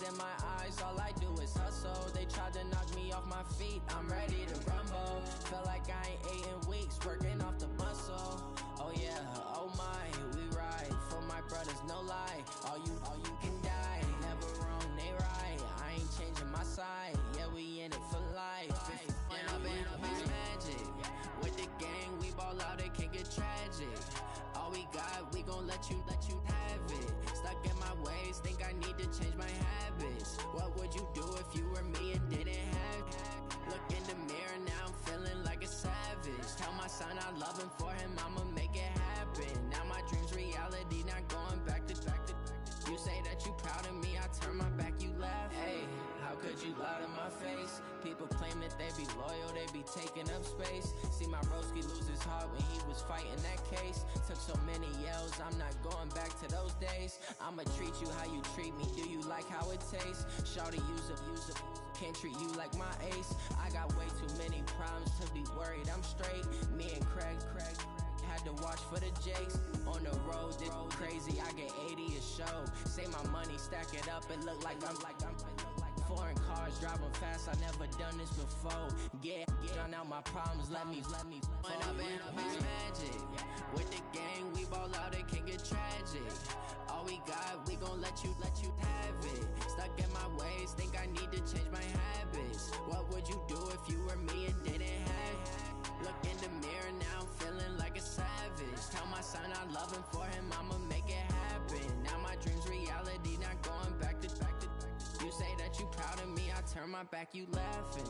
in my eyes, all I do is hustle. They tried to knock me off my feet, I'm ready to rumble. Feel like I ain't ate in weeks, working off the muscle. Oh yeah, oh my, we ride for my brothers, no lie. All you can die, never wrong, they right. I ain't changing my side, yeah, we in it for life. And I've been magic with the gang, we ball out, it can get tragic. All we got, we gon' let you have it. Stuck in my ways, think I need to change my habits. What would you do if you were me and didn't have it? Look in the mirror, now I'm feeling like a savage. Tell my son I love him, for him I'ma make it happen. Now my dream's reality, not going back to. You say that you proud of me, I turn my back, you laugh. Hey, how could you lie to my face? People claim that they be loyal, they be taking up space. See my broski lose his heart when he was fighting that case. Took so many yells, I'm not going back to those days. I'ma treat you how you treat me, do you like how it tastes? Shawty, use up, can't treat you like my ace. I got way too many problems to be worried, I'm straight. Me and Craig had to watch for the Jakes. On the road, this crazy, I get 80 a show. Say my money, stack it up, it look like I'm foreign cars, driving fast, I never done this before. Get drown out my problems, let me When I've been magic with the gang, we ball out, it can get tragic. All we got, we gon' let you have it. Stuck in my ways, think I need to change my habits. What would you do if you were me and didn't have it? Look in the mirror, now I'm feeling like a savage. Tell my son I love him, for him I'ma make it happen. Now my dream's reality, not going back to. You say that you proud of me, I turn my back, you laughing.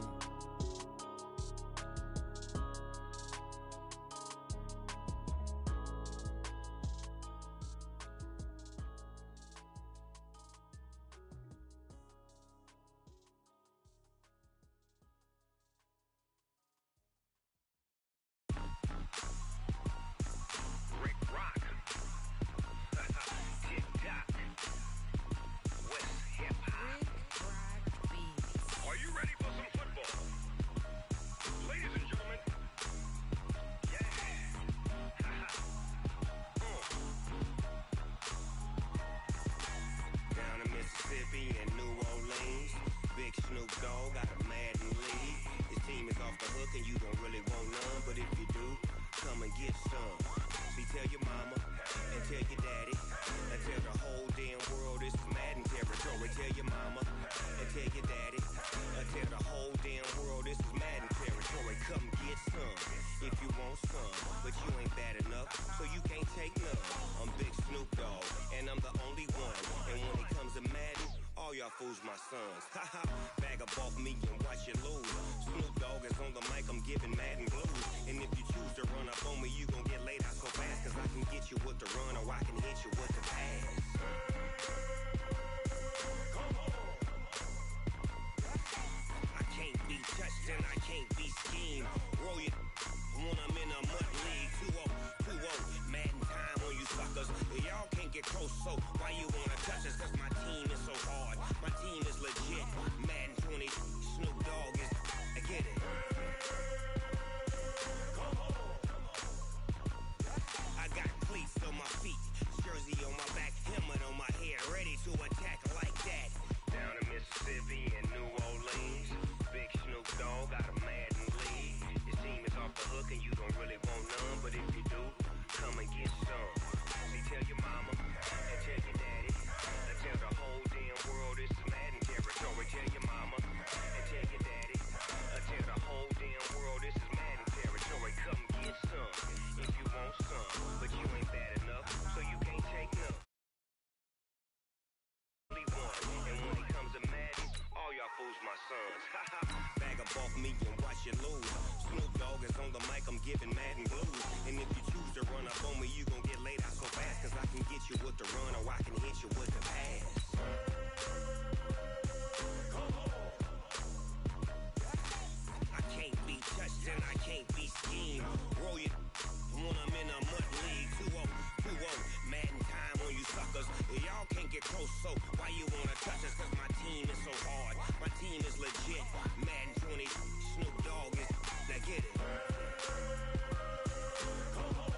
Fools my sons, haha. Bag up off me and watch you lose. Snoop Dogg is on the mic, I'm giving Madden blues. And if you choose to run up on me, you gon' get laid out so fast. Cause I can get you with the run or I can hit you with the pass. Come on. I can't be touched and I can't be schemed. Roll you when I'm in a mud league. 2-0, Madden time on you suckers. Y'all can't get close, so why you wanna touch us? Cause my team is so hard. My team is legit. Madden 20, Snoop Dogg is. I get it. Come on. I got cleats on my feet, jersey on my back, helmet on my head, ready to attack like that. Down in Mississippi and New Orleans, big Snoop Dogg got a Madden league. Your team is off the hook and you don't really want none, but if you do, come and get some. See, tell your mama and tell your daddy, and tell the whole damn world this is Madden territory. Tell your mama and tell your daddy, and tell the whole damn world this is Madden territory. Come get some if you want some, but you ain't bad enough, so you can't take none. And when it comes to Madden, all y'all fools my sons. Bag up off me and watch you lose. Snoop Dogg is on the mic, I'm giving Madden blues. And if you choose to run up on me, you gon' get laid out so fast. Cause I can get you with the run or I can hit you with the pass. Come on. I can't be touched and I can't be schemed. Roll you when I'm in a mud league. 2-0, Madden time on you suckers. Y'all can't get close, so why you wanna touch us? Cause my team is so hard. My team is legit. Madden 20, Snoop Dogg is. Now get it. Come on.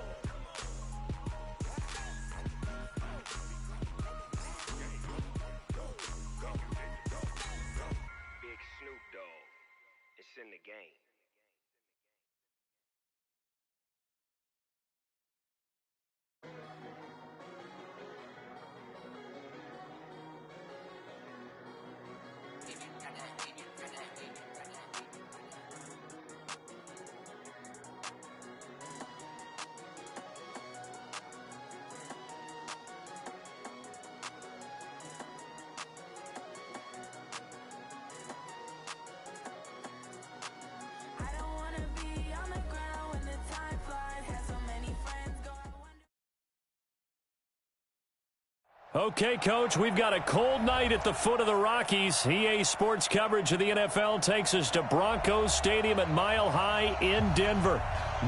Okay, Coach, we've got a cold night at the foot of the Rockies. EA Sports coverage of the NFL takes us to Broncos Stadium at Mile High in Denver.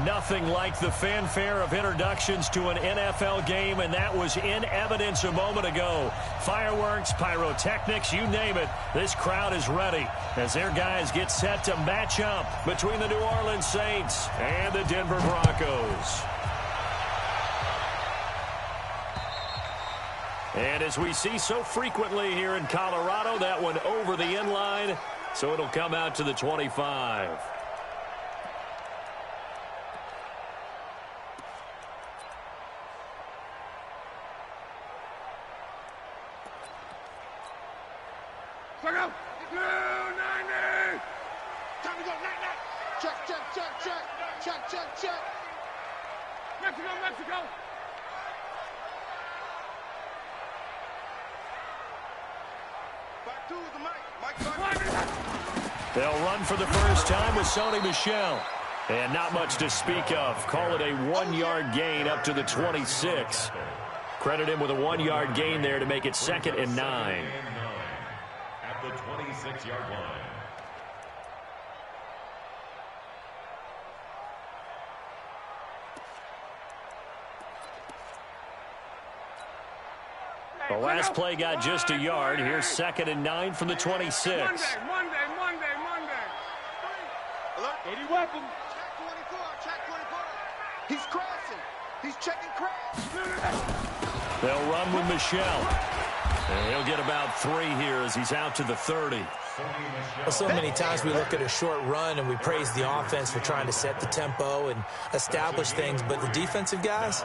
Nothing like the fanfare of introductions to an NFL game, and that was in evidence a moment ago. Fireworks, pyrotechnics, you name it. This crowd is ready as their guys get set to match up between the New Orleans Saints and the Denver Broncos. And as we see so frequently here in Colorado, that one over the end line, so it'll come out to the 25. Check out. 290. Time to go. Night. Check. Check. Mexico. Back to the mic. They'll run for the first time with Sony Michel. And not much to speak of. Call it a 1-yard gain up to the 26. Credit him with a 1-yard gain there to make it 2nd and 9. At the 26-yard line. The last play got just a yard. Here's 2nd and 9 from the 26. Monday. Alert. 80 weapon. Check 24. He's crashing. He's checking crash. They'll run with Michel. And he'll get about 3 here as he's out to the 30. Well, so many times we look at a short run and we praise the offense for trying to set the tempo and establish things, but the defensive guys,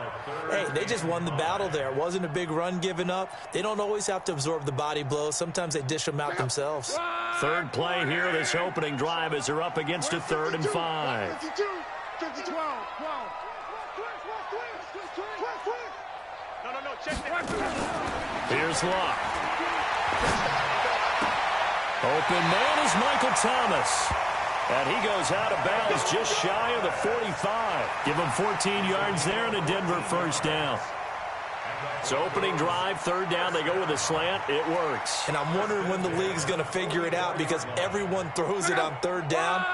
hey, they just won the battle there. It wasn't a big run given up. They don't always have to absorb the body blows. Sometimes they dish them out themselves. Third play here, this opening drive as they're up against a 3rd and 5. 52. 12. No, check it. Here's Locke. Open man is Michael Thomas. And he goes out of bounds just shy of the 45. Give him 14 yards there and a Denver first down. So opening drive, 3rd down, they go with a slant. It works. And I'm wondering when the league's going to figure it out because everyone throws it on 3rd down.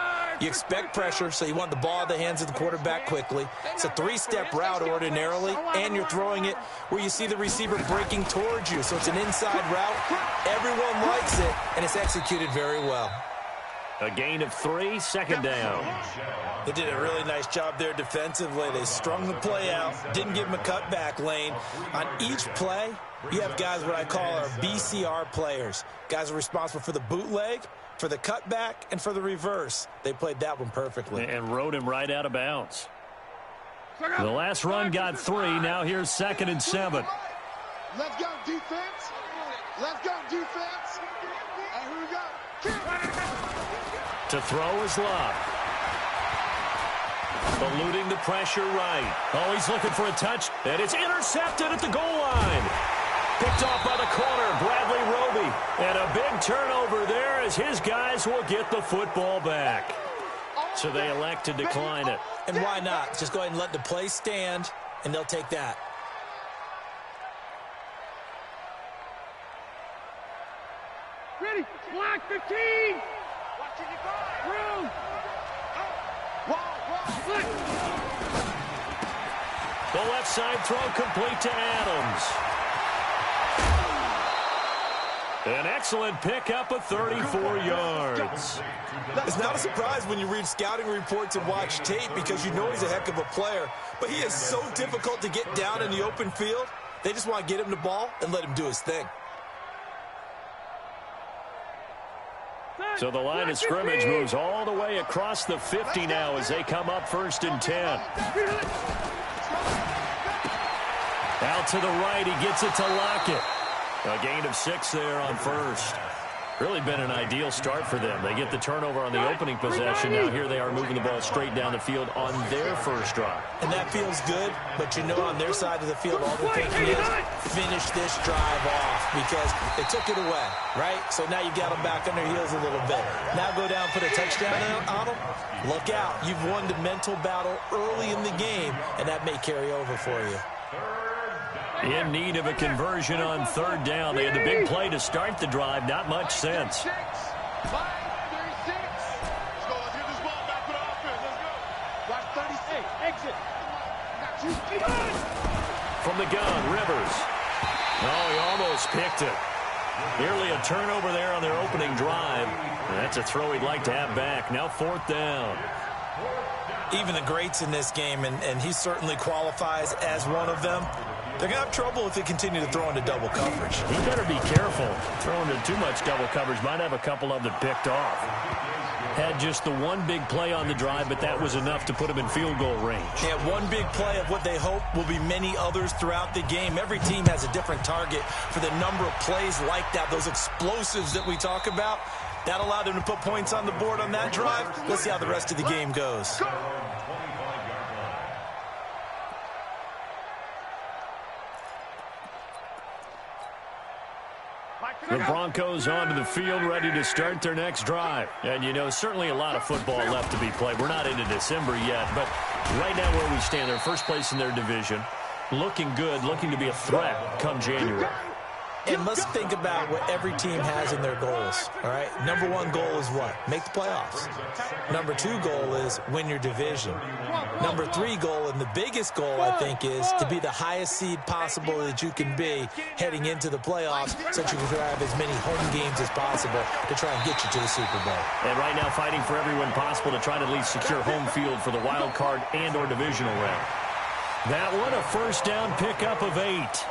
You expect pressure, so you want the ball in the hands of the quarterback quickly. It's a 3-step route ordinarily, and you're throwing it where you see the receiver breaking towards you. So it's an inside route. Everyone likes it, and it's executed very well. A gain of 3, 2nd down. They did a really nice job there defensively. They strung the play out, didn't give him a cutback lane. On each play, you have guys what I call our BCR players. Guys are responsible for the bootleg, for the cutback, and for the reverse. They played that one perfectly. And rode him right out of bounds. The last run got 3. Now here's 2nd and 7. Let's go, defense. And here we go. To throw is Locke. Eluding the pressure right. Oh, he's looking for a touch, and it's intercepted at the goal line. Picked off by the corner, Bradley Roby. And a big turnover there as his guys will get the football back. So they elect to decline it. And why not? Just go ahead and let the play stand, and they'll take that. Ready. Block 15. Room. The left side throw complete to Adams. An excellent pickup of 34 yards. It's not a surprise when you read scouting reports and watch tape because you know he's a heck of a player. But he is so difficult to get down in the open field. They just want to get him the ball and let him do his thing. So the line of scrimmage moves all the way across the 50 now as they come up 1st and 10. Out to the right, he gets it to Lockett. A gain of 6 there on 1st. Really been an ideal start for them. They get the turnover on the opening possession. Now here they are moving the ball straight down the field on their first drive. And that feels good, but you know on their side of the field all they're thinking is finish this drive off because they took it away, right? So now you've got them back on their heels a little bit. Now go down, put a touchdown on them. Look out. You've won the mental battle early in the game, and that may carry over for you. In need of a conversion on third down. They had the big play to start the drive. Not much sense. 5:36. Let's go. Let's get this ball back for the offense. Let's go. Watch 36. Exit. Got you. From the gun, Rivers. Oh, he almost picked it. Nearly a turnover there on their opening drive. And that's a throw he'd like to have back. Now fourth down. Even the greats in this game, and he certainly qualifies as one of them, they're going to have trouble if they continue to throw into double coverage. He better be careful. Throwing into too much double coverage might have a couple of them picked off. Had just the one big play on the drive, but that was enough to put him in field goal range. Yeah, one big play of what they hope will be many others throughout the game. Every team has a different target for the number of plays like that, those explosives that we talk about. That allowed them to put points on the board on that drive. Let's see how the rest of the game goes. The Broncos onto the field, ready to start their next drive. And, you know, certainly a lot of football left to be played. We're not into December yet, but right now where we stand, they're first place in their division. Looking good, looking to be a threat come January. And let's think about what every team has in their goals, all right? Number one goal is what? Make the playoffs. Number two goal is win your division. Number three goal, and the biggest goal, I think, is to be the highest seed possible that you can be heading into the playoffs so that you can have as many home games as possible to try and get you to the Super Bowl. And right now fighting for every win possible to try to at least secure home field for the wild card and or divisional round. That one, a first down pickup of 8.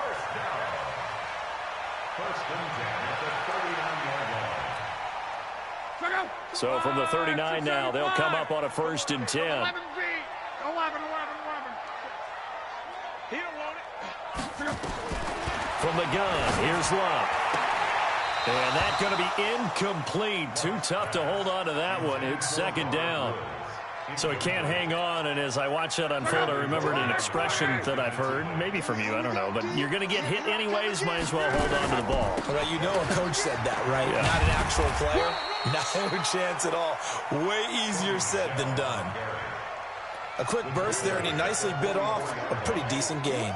So from the 39 now, they'll come up on a 1st and 10. 11 feet. 11. He don't want it. From the gun, here's Love. And that's going to be incomplete. Too tough to hold on to that one. It's second down. So he can't hang on, and as I watch that unfold, I remembered an expression that I've heard, maybe from you, I don't know, but you're going to get hit anyways, might as well hold on to the ball. Well, you know a coach said that, right? Yeah. Not an actual player. No chance at all. Way easier said than done. A quick burst there, and he nicely bit off a pretty decent gain.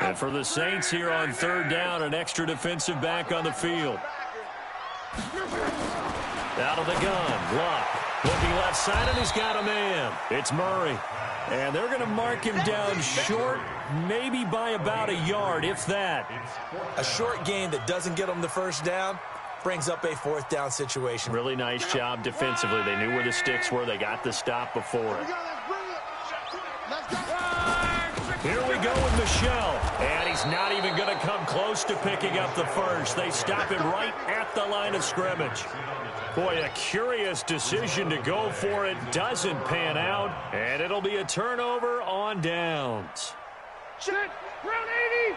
And for the Saints here on third down, an extra defensive back on the field. Out of the gun, Luck. Looking left side, and he's got a man. It's Murray. And they're going to mark him down short, maybe by about a yard, if that. A short gain that doesn't get them the first down brings up a fourth down situation. Really nice job defensively. They knew where the sticks were. They got the stop before it. Here we go with Michelle. And he's not even going to come close to picking up the first. They stop him right at the line of scrimmage. Boy, a curious decision to go for it. Doesn't pan out. And it'll be a turnover on downs. Check. Round 80.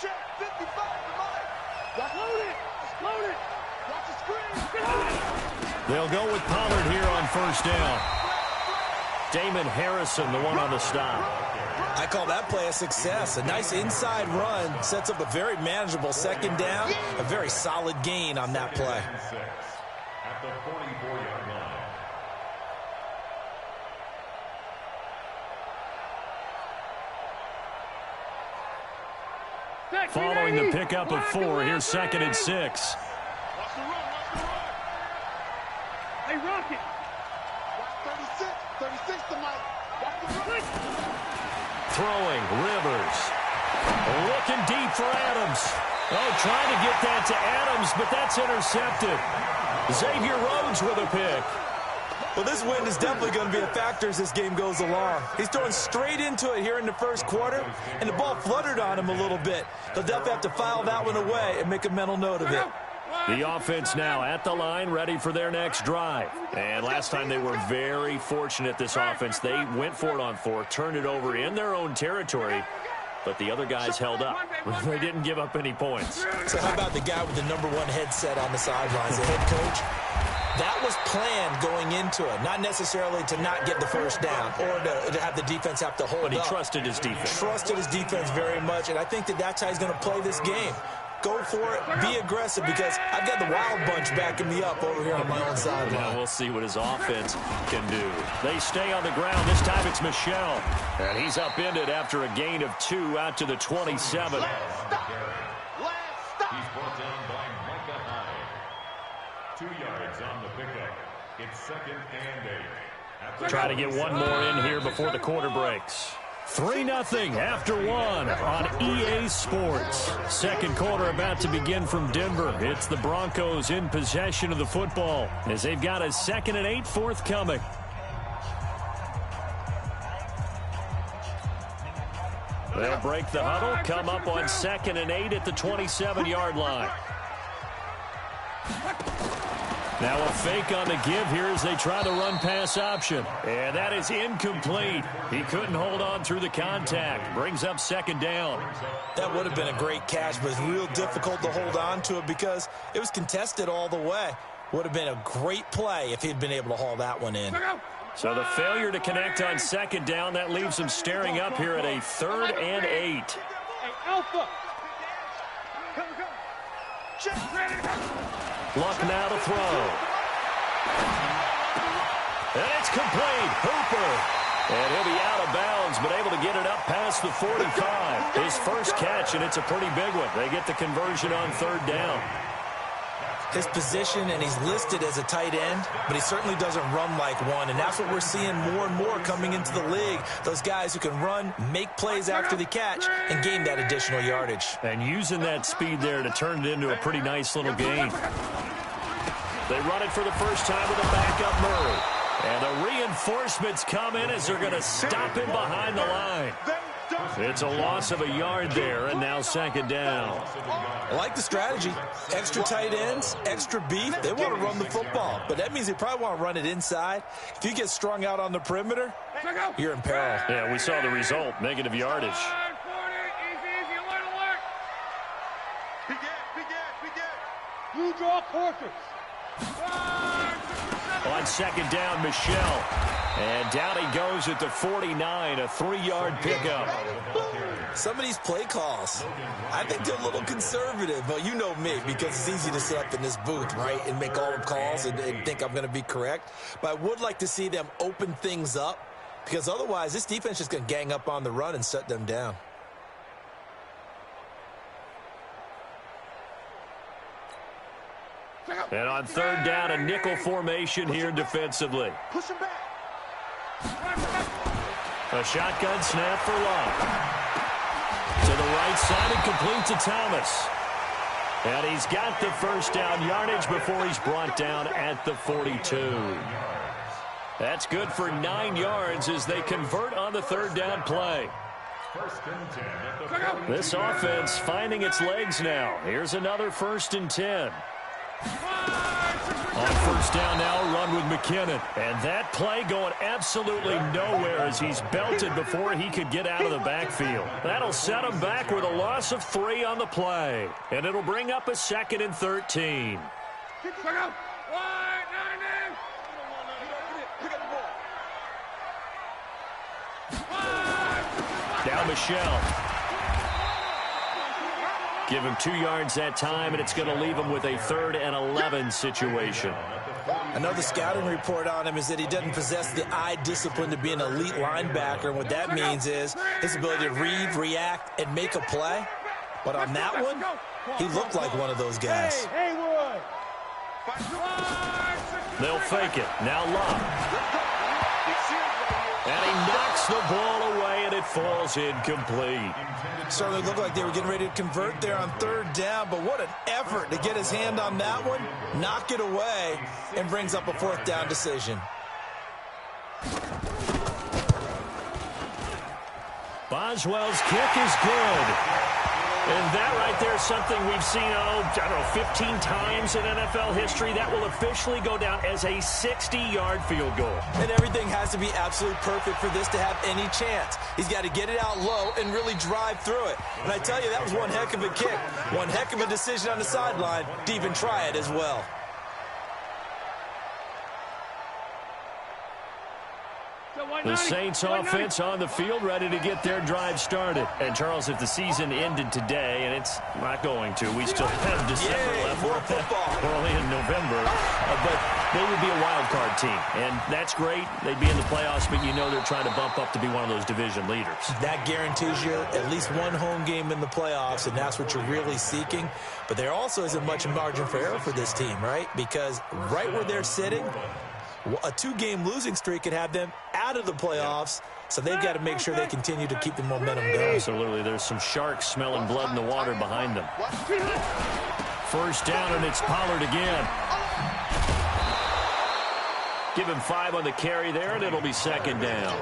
Check. 55 to Mike. Load it. Load it. Watch the screen. They'll go with Pollard here on first down. Damon Harrison, the one on the stop. I call that play a success. A nice inside run sets up a very manageable second down. A very solid gain on that play. At the 44-yard line. Following the pickup of 4, here's 2nd and 6. Watch the run. Hey, Rocket. 36 to Mike. Watch the run. Throwing, Rivers. Looking deep for Adams. Oh, trying to get that to Adams, but that's intercepted. Xavier Rhodes with a pick. Well, this wind is definitely going to be a factor as this game goes along. He's throwing straight into it here in the first quarter, and the ball fluttered on him a little bit. They'll definitely have to file that one away and make a mental note of it. The offense now at the line, ready for their next drive. And last time they were very fortunate, this offense. They went for it on 4, turned it over in their own territory, but the other guys held up. They didn't give up any points. So how about the guy with the number 1 headset on the sidelines, the head coach? That was planned going into it, not necessarily to not get the first down or to have the defense have to hold up. But he trusted his defense. Trusted his defense very much, and I think that's how he's going to play this game. go for it, be aggressive, because I've got the wild bunch backing me up over here on my own sideline. Now we'll see what his offense can do. They stay on the ground. This time it's Michel. And he's upended after a gain of 2 out to the 27. He's brought down by Micah Hyde. 2 yards on the pickup. It's 2nd and 8. Try to get one more in here before the quarter breaks. 3-0 after 1 on EA Sports. Second quarter about to begin from Denver. It's the Broncos in possession of the football as they've got a 2nd and 8 forthcoming. They'll break the huddle, come up on 2nd and 8 at the 27-yard line. Now a fake on the give here as they try the run-pass option. And that is incomplete. He couldn't hold on through the contact. Brings up 2nd down. That would have been a great catch, but it's real difficult to hold on to it because it was contested all the way. Would have been a great play if he'd been able to haul that one in. So the failure to connect on 2nd down, that leaves him staring up here at a 3rd and 8. Hey, Alpha. Luck now to throw. And it's complete. Hooper. And he'll be out of bounds, but able to get it up past the 45. His first catch, and it's a pretty big one. They get the conversion on 3rd down. His position, and he's listed as a tight end, but he certainly doesn't run like one, and that's what we're seeing more and more coming into the league. Those guys who can run, make plays after the catch, and gain that additional yardage. And using that speed there to turn it into a pretty nice little gain. They run it for the first time with a backup Murray. And the reinforcements come in as they're going to stop him behind the line. It's a loss of a yard there, and now 2nd down. I like the strategy. Extra tight ends, extra beef. They want to run the football, but that means they probably want to run it inside. If you get strung out on the perimeter, you're in peril. Yeah, we saw the result, negative yardage. You draw quarters. On 2nd down, Michel. And down he goes at the 49, a 3-yard pickup. Some of these play calls, I think they're a little conservative, but you know me, because it's easy to sit up in this booth, right, and make all the calls and think I'm going to be correct. But I would like to see them open things up, because otherwise this defense is going to gang up on the run and shut them down. And on 3rd down, a nickel formation here defensively. Push him back. A shotgun snap for Love. To the right side and complete to Thomas. And he's got the first down yardage before he's brought down at the 42. That's good for 9 yards as they convert on the 3rd down play. This offense finding its legs now. Here's another 1st and 10. On 1st down now, a run with McKinnon. And that play going absolutely nowhere as he's belted before he could get out of the backfield. That'll set him back with a loss of 3 on the play. And it'll bring up a 2nd and 13. Now Michel. Give him 2 yards that time, and it's going to leave him with a 3rd and 11 situation. Another scouting report on him is that he doesn't possess the eye discipline to be an elite linebacker. And what that means is his ability to read, react, and make a play. But on that one, he looked like one of those guys. They'll fake it. Now Love. And he knocks the ball away, and it falls incomplete. Certainly looked like they were getting ready to convert there on 3rd down, but what an effort to get his hand on that one, knock it away, and brings up a 4th down decision. Boswell's kick is good. And that right there is something we've seen, 15 times in NFL history. That will officially go down as a 60-yard field goal. And everything has to be absolutely perfect for this to have any chance. He's got to get it out low and really drive through it. And I tell you, that was one heck of a kick. One heck of a decision on the sideline to even try it as well. The Saints offense on the field, ready to get their drive started. And, Charles, if the season ended today, and it's not going to, we still have December left. More football. We're only in November. But they would be a wild card team, and that's great. They'd be in the playoffs, but you know they're trying to bump up to be one of those division leaders. That guarantees you at least one home game in the playoffs, and that's what you're really seeking. But there also isn't much margin for error for this team, right? Because right where they're sitting, a 2-game losing streak could have them out of the playoffs, so they've got to make sure they continue to keep the momentum going. Absolutely. There's some sharks smelling blood in the water behind them. First down, and it's Pollard again. Give him 5 on the carry there, and it'll be second down.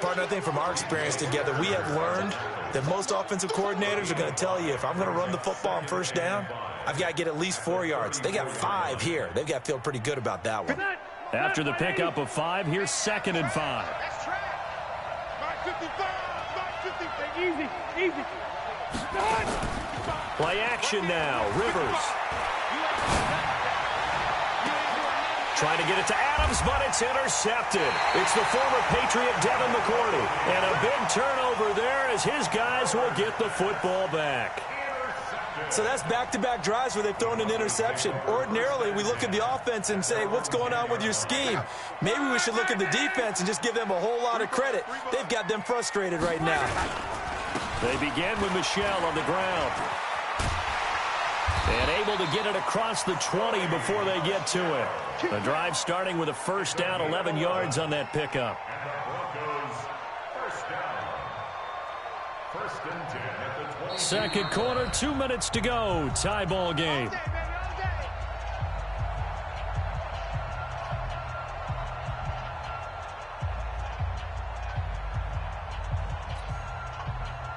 Partner, I think from our experience together, we have learned that most offensive coordinators are going to tell you, if I'm going to run the football on first down, I've got to get at least 4 yards. They got 5 here. They've got to feel pretty good about that one. After the pickup of 5, here's second and 5. That's track. 555. Easy. Play action now. Rivers. Trying to get it to Adams, but it's intercepted. It's the former Patriot Devin McCourty. And a big turnover there as his guys will get the football back. So that's back-to-back drives where they've thrown an interception. Ordinarily, we look at the offense and say, what's going on with your scheme? Maybe we should look at the defense and just give them a whole lot of credit. They've got them frustrated right now. They begin with Michel on the ground. And able to get it across the 20 before they get to it. The drive starting with a first down, 11 yards on that pickup. First and 10 at the 20. Second quarter, 2 minutes to go. Tie ball game.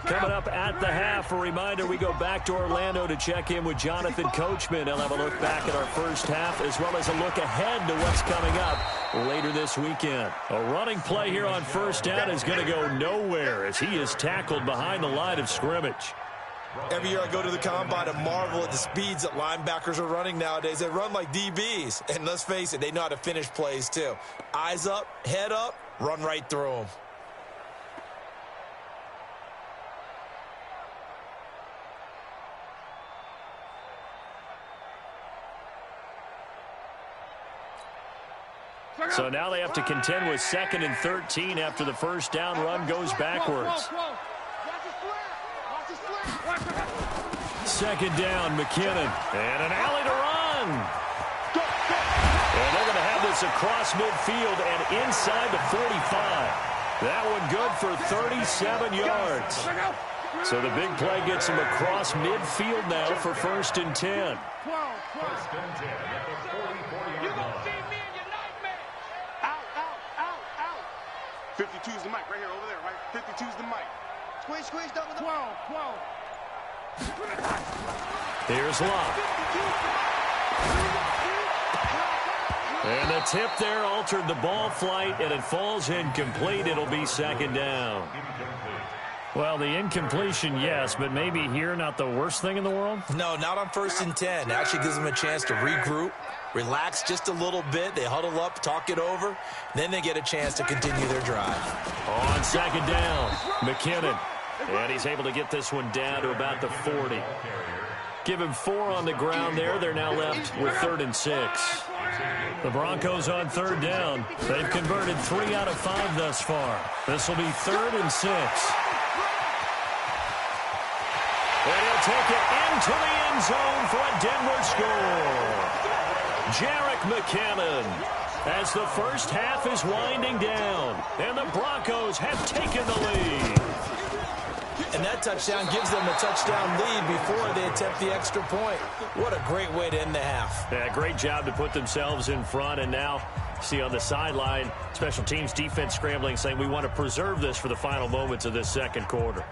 Coming up at the half, a reminder, we go back to Orlando to check in with Jonathan Coachman. He'll have a look back at our first half as well as a look ahead to what's coming up later this weekend. A running play here on first down is going to go nowhere as he is tackled behind the line of scrimmage. Every year I go to the combine and marvel at the speeds that linebackers are running nowadays. They run like DBs, and let's face it, they know how to finish plays too. Eyes up, head up, run right through them. So now they have to contend with 2nd and 13 after the first down run goes backwards. Second down, McKinnon. And an alley to run. And they're going to have this across midfield and inside the 45. That one good for 37 yards. So the big play gets him across midfield now for first and 10. First and 10 at the 40-yard line. 52's the mic right here, over there, right? 52's the mic. Squeeze, double. 12. Here's Locke. And the tip there altered the ball flight, and it falls incomplete. It'll be second down. Well, the incompletion, yes, but maybe here not the worst thing in the world? No, not on first and 10. It actually gives them a chance to regroup, relax just a little bit. They huddle up, talk it over. Then they get a chance to continue their drive. On second down, McKinnon. And he's able to get this one down to about the 40. Give him 4 on the ground there. They're now left with 3rd and 6. The Broncos on third down. They've converted 3 out of 5 thus far. This will be 3rd and 6. And he'll take it into the end zone for a Denver score. Jerick McKinnon, as the first half is winding down, and the Broncos have taken the lead. And that touchdown gives them a touchdown lead before they attempt the extra point. What a great way to end the half. Yeah, great job to put themselves in front, and now see on the sideline, special teams defense scrambling, saying we want to preserve this for the final moments of this second quarter.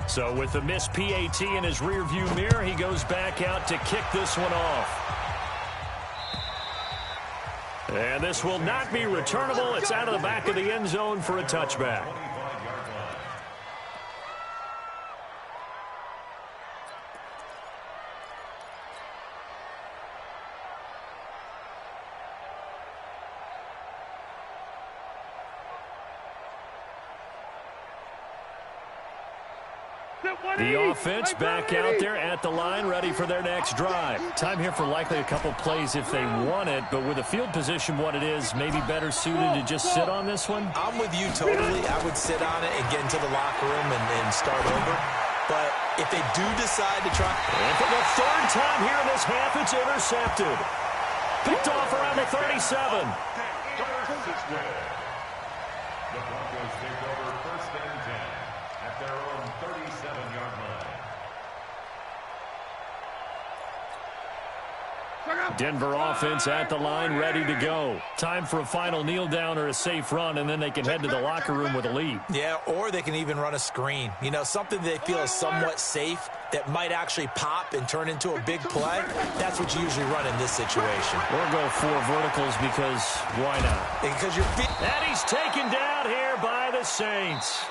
So with the missed PAT in his rearview mirror, he goes back out to kick this one off. And this will not be returnable. It's out of the back of the end zone for a touchback. The offense back out there at the line, ready for their next drive. Time here for likely a couple plays if they want it, but with the field position what it is, maybe better suited to just sit on this one? I'm with you totally. I would sit on it and get into the locker room and start over. But if they do decide to try... And for the third time here in this half, it's intercepted. Picked off around the 37. The Broncos take over first and 10 at their own 37-yard line. Denver offense at the line, ready to go. Time for a final kneel down or a safe run, and then they can head to the locker room with a lead. Yeah, or they can even run a screen. You know, something they feel is somewhat safe that might actually pop and turn into a big play. That's what you usually run in this situation. Or go 4 verticals because why not? Because your feet... And he's taken down here by the Saints.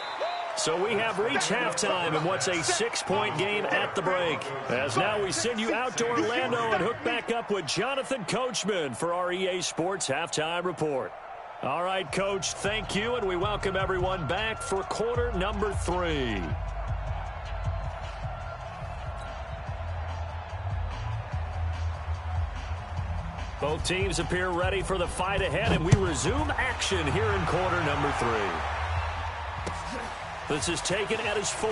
So we have reached halftime in what's a 6-point game at the break. As now we send you out to Orlando and hook back up with Jonathan Coachman for our EA Sports Halftime Report. All right, Coach, thank you, and we welcome everyone back for quarter number 3. Both teams appear ready for the fight ahead, and we resume action here in quarter number 3. This is taken at his 4.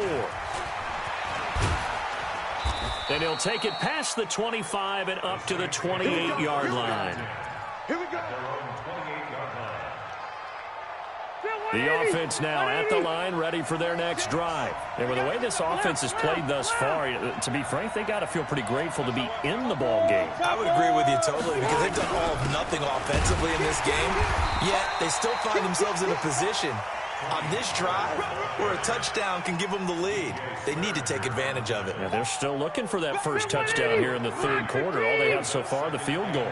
And he'll take it past the 25 and up to the 28-yard line. Here we go. The offense now at the line, ready for their next drive. And with the way this offense has played thus far, to be frank, they got to feel pretty grateful to be in the ball game. I would agree with you totally because they've done all of nothing offensively in this game, yet they still find themselves in a position on this drive where a touchdown can give them the lead. They need to take advantage of it. Yeah, they're still looking for that first touchdown here in the third quarter. All they have so far, the field goal.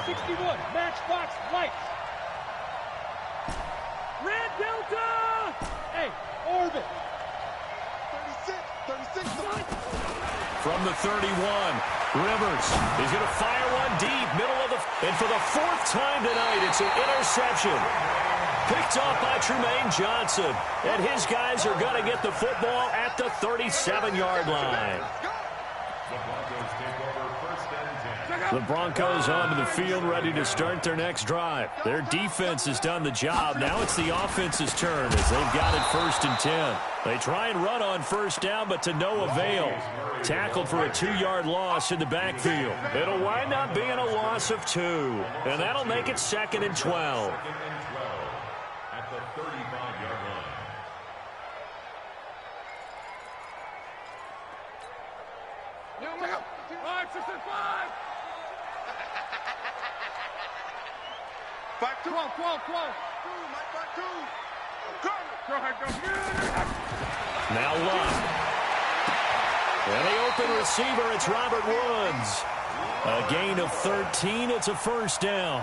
61, matchbox lights. Red Delta! Hey, orbit. 36. From the 31, Rivers is going to fire one deep, middle of the... And for the 4th time tonight, it's an interception. Picked off by Trumaine Johnson. And his guys are going to get the football at the 37-yard line. The Broncos onto the field, ready to start their next drive. Their defense has done the job. Now it's the offense's turn as they've got it 1st and 10. They try and run on first down, but to no avail. Tackled for a 2-yard loss in the backfield. It'll wind up being a loss of 2, and that'll make it 2nd and 12. At the 35-yard line. Now Love. And the open receiver, it's Robert Woods. A gain of 13, it's a first down.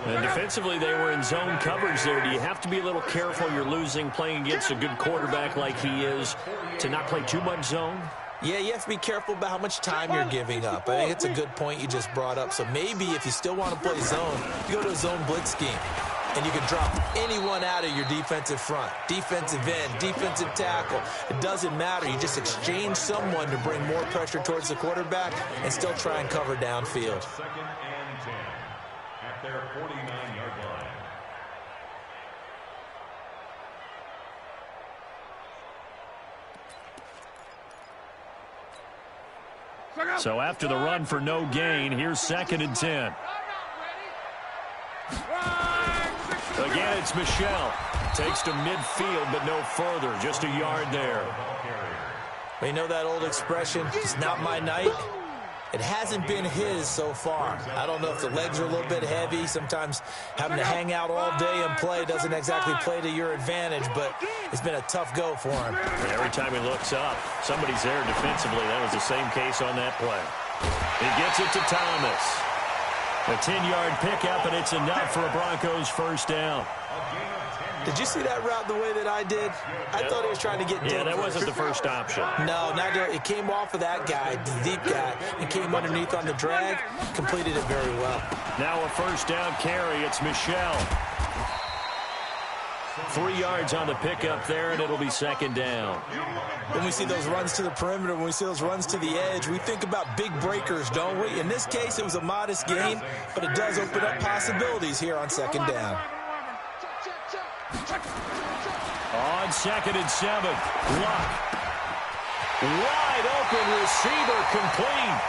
And defensively, they were in zone coverage there. Do you have to be a little careful? You're losing, playing against a good quarterback like he is, to not play too much zone? Yeah, you have to be careful about how much time you're giving up. I think it's a good point you just brought up. So maybe if you still want to play zone, you go to a zone blitz scheme. And you can drop anyone out of your defensive front, defensive end, defensive tackle. It doesn't matter. You just exchange someone to bring more pressure towards the quarterback and still try and cover downfield. 2nd and 10 at their 49-yard line. So after the run for no gain, here's 2nd and 10. Again, it's Michelle. Takes to midfield, but no further. Just a yard there. You know that old expression, it's not my night? It hasn't been his so far. I don't know if the legs are a little bit heavy. Sometimes having to hang out all day and play doesn't exactly play to your advantage, but it's been a tough go for him. And every time he looks up, somebody's there defensively. That was the same case on that play. He gets it to Thomas. A 10-yard pickup, and it's enough for a Broncos first down. Did you see that route the way that I did? I thought he was trying to get Denver. Yeah, that wasn't the first option. No, it came off of that guy, the deep guy, and came underneath on the drag, completed it very well. Now a first down carry. It's Michelle. 3 yards on the pickup there, and it'll be second down. When we see those runs to the perimeter, when we see those runs to the edge, we think about big breakers, don't we? In this case, it was a modest gain, but it does open up possibilities here on second down. On 2nd and 7, Luck. Wide open receiver, complete.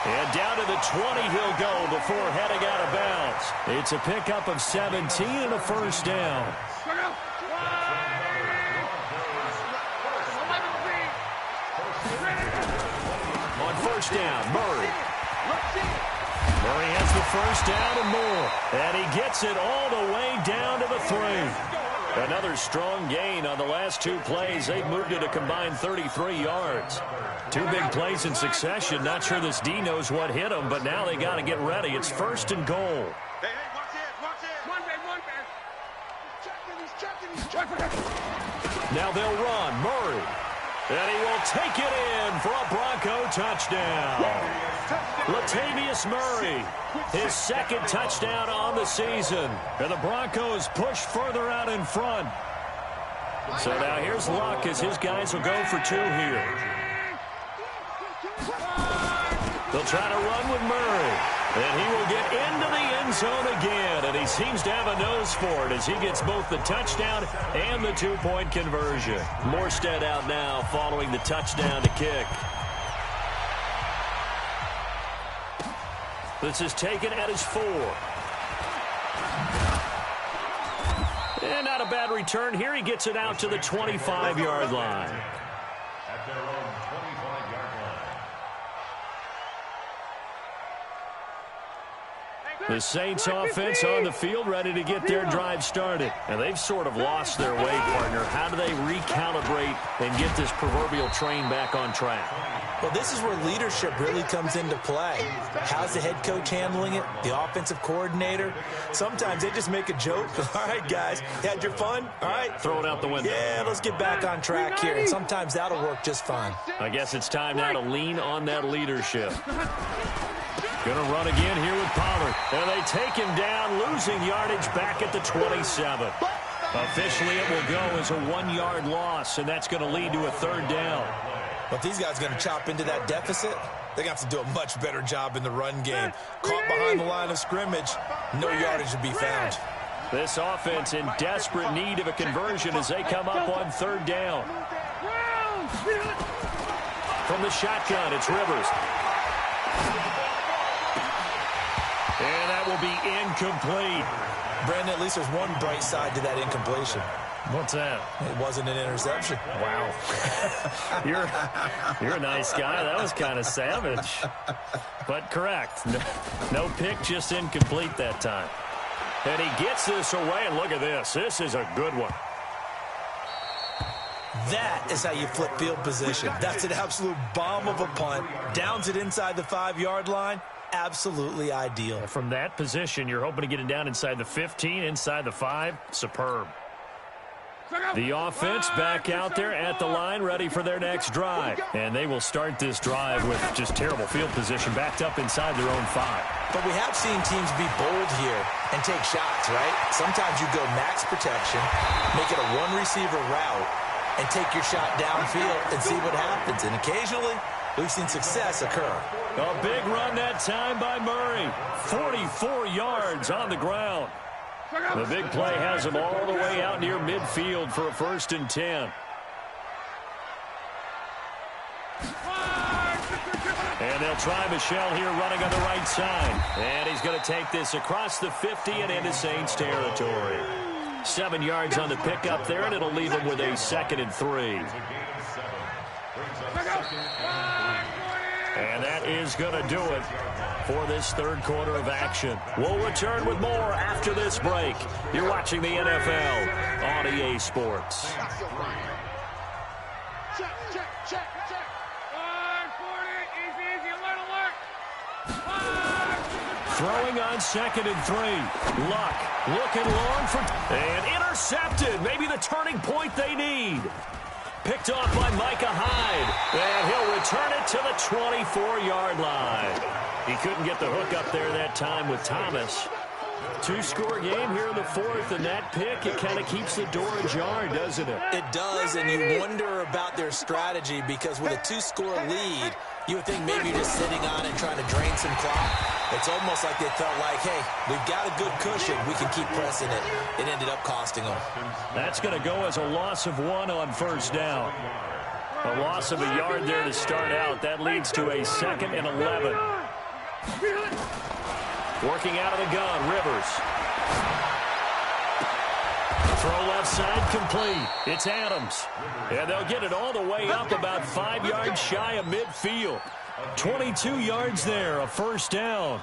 And down to the 20 he'll go before heading out of bounds. It's a pickup of 17 and a first down. On first down, Murray. Murray has the first down and more. And he gets it all the way down to the 3. Another strong gain on the last 2 plays. They've moved it a combined 33 yards. 2 big plays in succession. Not sure this D knows what hit them, but now they got to get ready. It's 1st and goal. Hey, watch it. One man. He's checking. Now they'll run. Murray. And he will take it in for a Bronco touchdown. Latavius Murray, his 2nd touchdown on the season. And the Broncos push further out in front. So now here's Luck as his guys will go for 2 here. They'll try to run with Murray. And he will get into the end zone again. And he seems to have a nose for it as he gets both the touchdown and the 2-point conversion. Morstead out now following the touchdown to kick. This is taken at his 4. And not a bad return here. He gets it out to the 25-yard line. At their own 25-yard line. The Saints offense on the field ready to get their drive started. And they've sort of lost their way, partner. How do they recalibrate and get this proverbial train back on track? Well, this is where leadership really comes into play. How's the head coach handling it? The offensive coordinator? Sometimes they just make a joke. All right, guys, you had your fun? All right. Throw it out the window. Yeah, let's get back on track here. And sometimes that'll work just fine. I guess it's time now to lean on that leadership. Going to run again here with Pollard. And they take him down, losing yardage back at the 27. Officially, it will go as a 1-yard loss, and that's going to lead to a 3rd down. But these guys are going to chop into that deficit. They're going to have to do a much better job in the run game. Caught behind the line of scrimmage, no yardage to be found. This offense in desperate need of a conversion as they come up on 3rd down. From the shotgun, it's Rivers. And that will be incomplete. Brandon, at least there's one bright side to that incompletion. What's that? It wasn't an interception. Wow. You're a nice guy. That was kind of savage. But correct. No pick, just incomplete that time. And he gets this away, and look at this. This is a good one. That is how you flip field position. That's an absolute bomb of a punt. Downs it inside the 5-yard line. Absolutely ideal. From that position, you're hoping to get it down inside the 15, inside the 5. Superb. The offense back out there at the line, ready for their next drive. And they will start this drive with just terrible field position, backed up inside their own 5. But we have seen teams be bold here and take shots, right? Sometimes you go max protection, make it a 1-receiver route, and take your shot downfield and see what happens. And occasionally, we've seen success occur. A big run that time by Murray. 44 yards on the ground. The big play has him all the way out near midfield for a 1st and 10. And they'll try Michel here running on the right side. And he's going to take this across the 50 and into Saints territory. 7 yards on the pickup there, and it'll leave him with a 2nd and 3. And that is going to do it for this 3rd quarter of action. We'll return with more after this break. You're watching the NFL on EA Sports. Check. Easy, alert. Throwing on 2nd and 3. Luck looking long for... And intercepted. Maybe the turning point they need. Picked off by Micah Hyde. And he'll return it to the 24-yard line. He couldn't get the hook up there that time with Thomas. Two-score game here in the fourth, and that pick, it kind of keeps the door ajar, doesn't it? It does, and you wonder about their strategy because with a two-score lead, you would think maybe you're just sitting on it trying to drain some clock. It's almost like they felt like, hey, we've got a good cushion. We can keep pressing it. It ended up costing them. That's going to go as a loss of 1 on first down. A loss of a yard there to start out. That leads to a 2nd and 11. Working out of the gun, Rivers. Throw left side complete. It's Adams. And they'll get it all the way up about 5 yards shy of midfield. 22 yards there, a first down.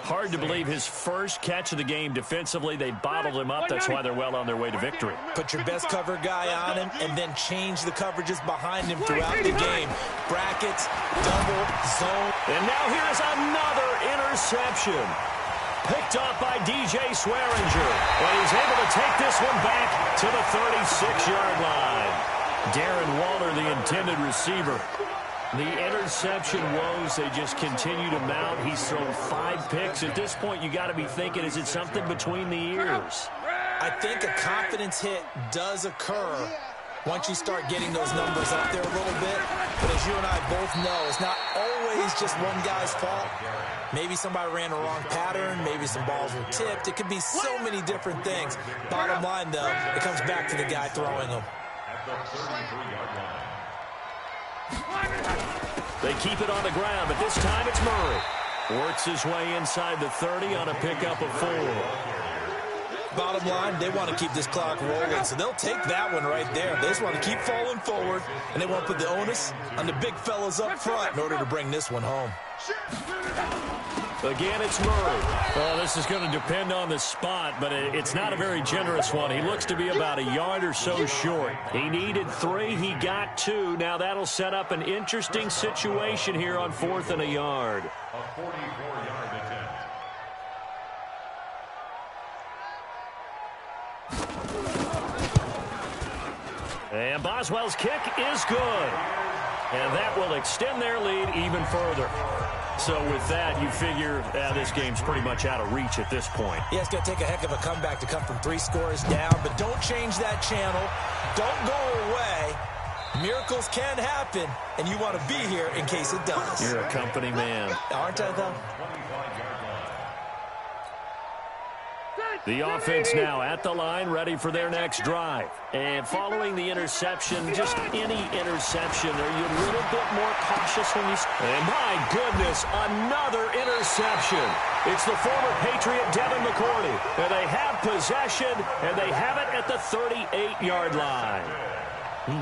Hard to believe his first catch of the game defensively. They bottled him up. That's why they're well on their way to victory. Put your best cover guy on him and then change the coverages behind him throughout the game. Brackets, double, zone. And now here's another interception. Picked up by DJ Swearinger. And he's able to take this one back to the 36-yard line. Darren Waller, the intended receiver. The interception woes, they just continue to mount. He's thrown 5 picks. At this point, you got to be thinking, is it something between the ears? I think a confidence hit does occur once you start getting those numbers up there a little bit. But as you and I both know, it's not always just one guy's fault. Maybe somebody ran a wrong pattern. Maybe some balls were tipped. It could be so many different things. Bottom line, though, it comes back to the guy throwing them. At the 33-yard line. They keep it on the ground, but this time it's Murray. Works his way inside the 30 on a pickup of 4. Bottom line, they want to keep this clock rolling, so they'll take that one right there. They just want to keep falling forward, and they want to put the onus on the big fellas up front in order to bring this one home. Again, it's Murray. Well, this is going to depend on the spot, but it's not a very generous one. He looks to be about a yard or so short. He needed 3. He got 2. Now that'll set up an interesting situation here on 4th and a yard. A 44-yard attempt. And Boswell's kick is good. And that will extend their lead even further. So with that, you figure this game's pretty much out of reach at this point. Yeah, it's going to take a heck of a comeback to come from 3 scores down, but don't change that channel. Don't go away. Miracles can happen, and you want to be here in case it does. You're a company man. Aren't I, though? The offense now at the line, ready for their next drive. And following the interception, just any interception, are you a little bit more cautious when you... And my goodness, another interception. It's the former Patriot Devin McCourty. And they have possession, and they have it at the 38-yard line.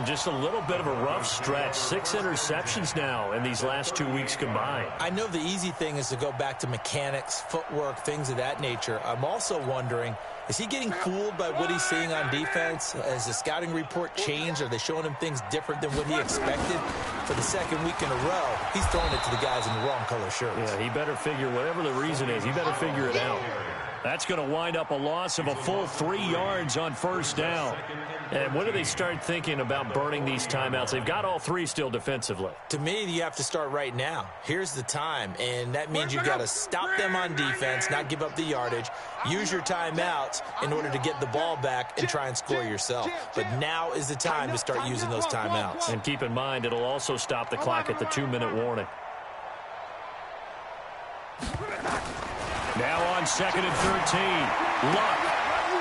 Just a little bit of a rough stretch. 6 interceptions now in these last 2 weeks combined. I know the easy thing is to go back to mechanics, footwork, things of that nature. I'm also wondering, is he getting fooled by what he's seeing on defense? Has the scouting report changed? Are they showing him things different than what he expected? For the 2nd week in a row, he's throwing it to the guys in the wrong color shirts. Yeah, he better figure, whatever the reason is, he better figure it out. That's going to wind up a loss of a full 3 yards on first down. And when do they start thinking about burning these timeouts? They've got all 3 still defensively. To me, you have to start right now. Here's the time, and that means you've got to stop them on defense, not give up the yardage, use your timeouts in order to get the ball back and try and score yourself. But now is the time to start using those timeouts. And keep in mind, it'll also stop the clock at the 2-minute warning. Now on 2nd and 13, Luck.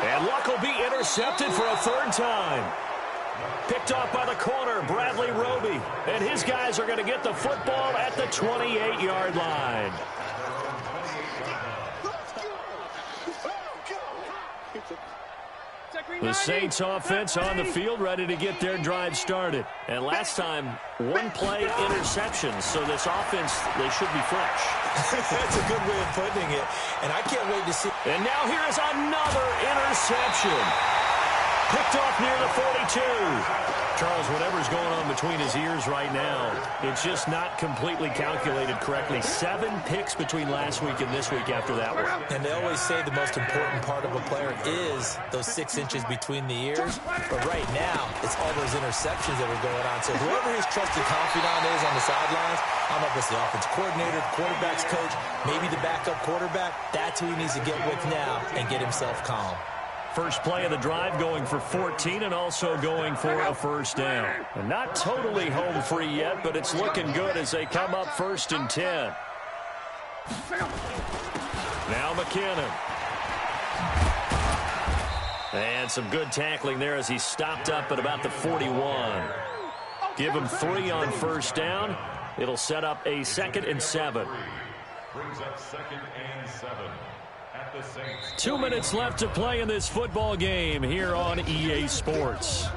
And Luck will be intercepted for a 3rd time. Picked off by the corner, Bradley Roby. And his guys are going to get the football at the 28-yard line. The Saints offense on the field, ready to get their drive started. And last time, 1-play interceptions. So this offense, they should be fresh. That's a good way of putting it. And I can't wait to see. And now here's another interception. Picked off near the 42. Charles, whatever's going on between his ears right now, it's just not completely calculated correctly. 7 picks between last week and this week after that one. And they always say the most important part of a player is those 6 inches between the ears. But right now, it's all those interceptions that are going on. So whoever his trusted confidant is on the sidelines, I don't know if it's the offensive coordinator, the quarterback's coach, maybe the backup quarterback, that's who he needs to get with now and get himself calm. First play of the drive going for 14 and also going for a first down. And not totally home free yet, but it's looking good as they come up 1st and 10. Now McKinnon. And some good tackling there as he stopped up at about the 41. Give him 3 on first down. It'll set up a 2nd and 7. Brings up 2nd and 7. 2 minutes left to play in this football game here on EA Sports.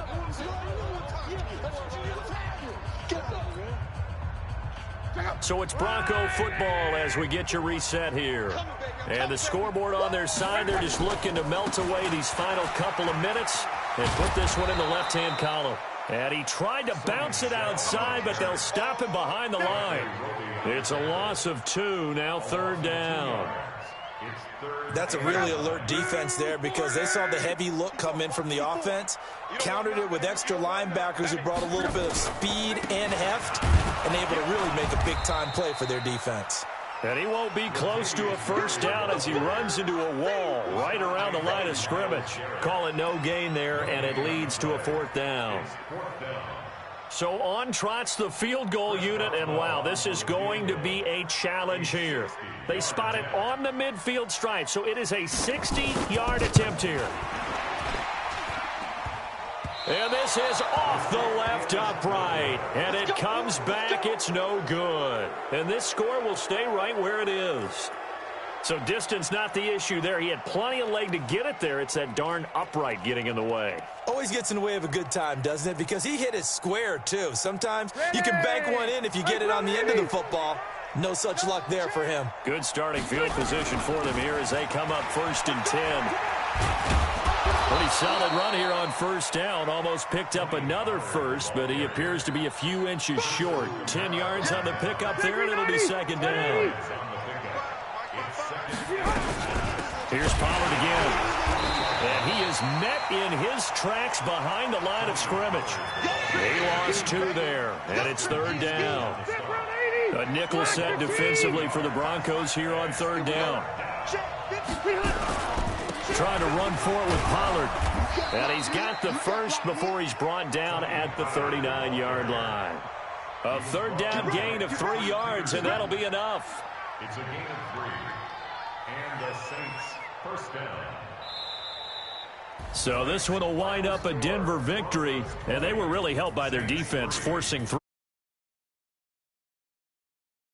So it's Bronco football as we get you reset here. And the scoreboard on their side, they're just looking to melt away these final couple of minutes and put this one in the left-hand column. And he tried to bounce it outside, but they'll stop him behind the line. It's a loss of 2, now 3rd down. That's a really alert defense there because they saw the heavy look come in from the offense, countered it with extra linebackers who brought a little bit of speed and heft, and able to really make a big-time play for their defense. And he won't be close to a first down as he runs into a wall right around the line of scrimmage. Call it no gain there, and it leads to a 4th down. So on trots the field goal unit, and wow, this is going to be a challenge here. They spot it on the midfield stripe, so it is a 60-yard attempt here. And this is off the left upright, and it comes back. It's no good. And this score will stay right where it is. So distance not the issue there. He had plenty of leg to get it there. It's that darn upright getting in the way. Always gets in the way of a good time, doesn't it? Because he hit it square, too. Sometimes you can bank one in if you get it on the end of the football. No such luck there for him. Good starting field position for them here as they come up 1st and 10. Pretty solid run here on first down. Almost picked up another first, but he appears to be a few inches short. 10 yards on the pickup there, and it'll be 2nd down. Here's Pollard again. And he is met in his tracks behind the line of scrimmage. They lost 2 there, and it's 3rd down. A nickel set defensively for the Broncos here on 3rd down. Trying to run for it with Pollard. And he's got the first before he's brought down at the 39-yard line. A 3rd down gain of 3 yards, and that'll be enough. It's a gain of 3. And the Saints, first down. So this one will wind up a Denver victory, and they were really helped by their defense, forcing 3